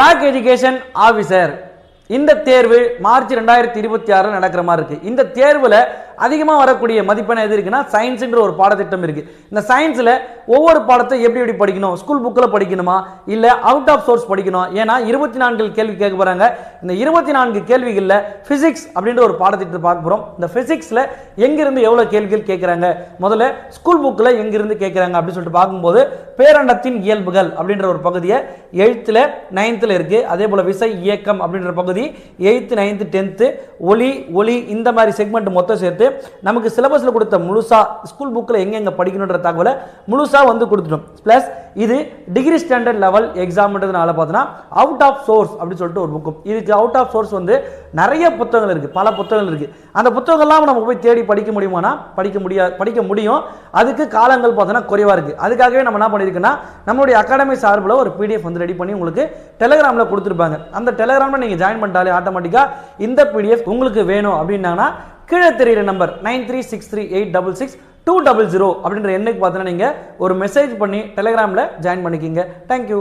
Black education officer இந்த தேர்வு March 2026 நடக்கிற மாதிரி இருக்கு. இந்த தேர்வுல அதிகமாக வரக்கூடிய மதிப்பெண் எது இருக்குன்னா சயின்ஸ்ன்ற ஒரு பாடத்திட்டம் இருக்கு. இந்த சயின்ஸ்ல ஒவ்வொரு பாடத்தை எப்படி படிக்கணும், ஸ்கூல் புக்கில் படிக்கணுமா இல்ல அவுட் ஆஃப் சோர்ஸ் படிக்கணும்? ஏன்னா 24 கேள்வி கேட்க போறாங்க. இந்த 24 கேள்விகளில் பிசிக்ஸ் அப்படின்ற ஒரு பாடத்திட்டத்தை பார்க்க போறோம். இந்த பிசிக்ஸ்ல எங்கிருந்து எவ்வளவு கேள்விகள் கேட்கிறாங்க, முதல்ல ஸ்கூல் புக்கில் எங்கிருந்து கேட்கிறாங்க அப்படின்னு சொல்லிட்டு பார்க்கும்போது பேரண்டத்தின் இயல்புகள் அப்படின்ற ஒரு பகுதியை 8th 9th இருக்கு. அதே போல விசை இயக்கம் அப்படின்ற பகுதி 8th 9th 10th ஒளி இந்த மாதிரி செக்மெண்ட் மொத்தம் சேர்த்து நமக்கு சிலபஸ்ல கொடுத்த முழுசா ஸ்கூல் புக்ல எங்க படிக்கணும்ன்ற தகவலை முழுசா வந்து கொடுத்துட்டோம். பிளஸ் இது டிகிரி ஸ்டாண்டர்ட் லெவல் எக்ஸாம்ன்றதுனால பார்த்தோன்னா அவுட் ஆஃப் சோர்ஸ் அப்படின்னு சொல்லிட்டு ஒரு புக்கும் இதுக்கு அவுட் ஆஃப் சோர்ஸ் வந்து நிறைய புத்தகங்கள் இருக்கு, பல புத்தகங்கள் இருக்கு. அந்த புத்தகங்கள்லாம் நம்ம போய் தேடி படிக்க முடியுமானா படிக்க முடியும். அதுக்கு காலங்கள் பார்த்தோன்னா குறைவா இருக்கு. அதுக்காகவே நம்ம என்ன பண்ணிருக்கோம்னா நம்மளுடைய அகாடமி சார்பில் ஒரு பிடிஎஃப் வந்து ரெடி பண்ணி உங்களுக்கு டெலிகிராம்ல கொடுத்துருப்பாங்க. அந்த டெலிகிராம்ல நீங்க ஜாயின் பண்ணிட்டாலே ஆட்டோமேட்டிக்கா இந்த பிடிஎஃப் உங்களுக்கு வேணும் அப்படின்னாங்கன்னா கீழே தெரியுற நம்பர் 9363866200 அப்படின்ற எண்ணுக்கு பார்த்தீங்கன்னா நீங்க ஒரு மெசேஜ் பண்ணி டெலிகிராம்ல ஜாயின் பண்ணிக்கிங்க. தேங்க்யூ.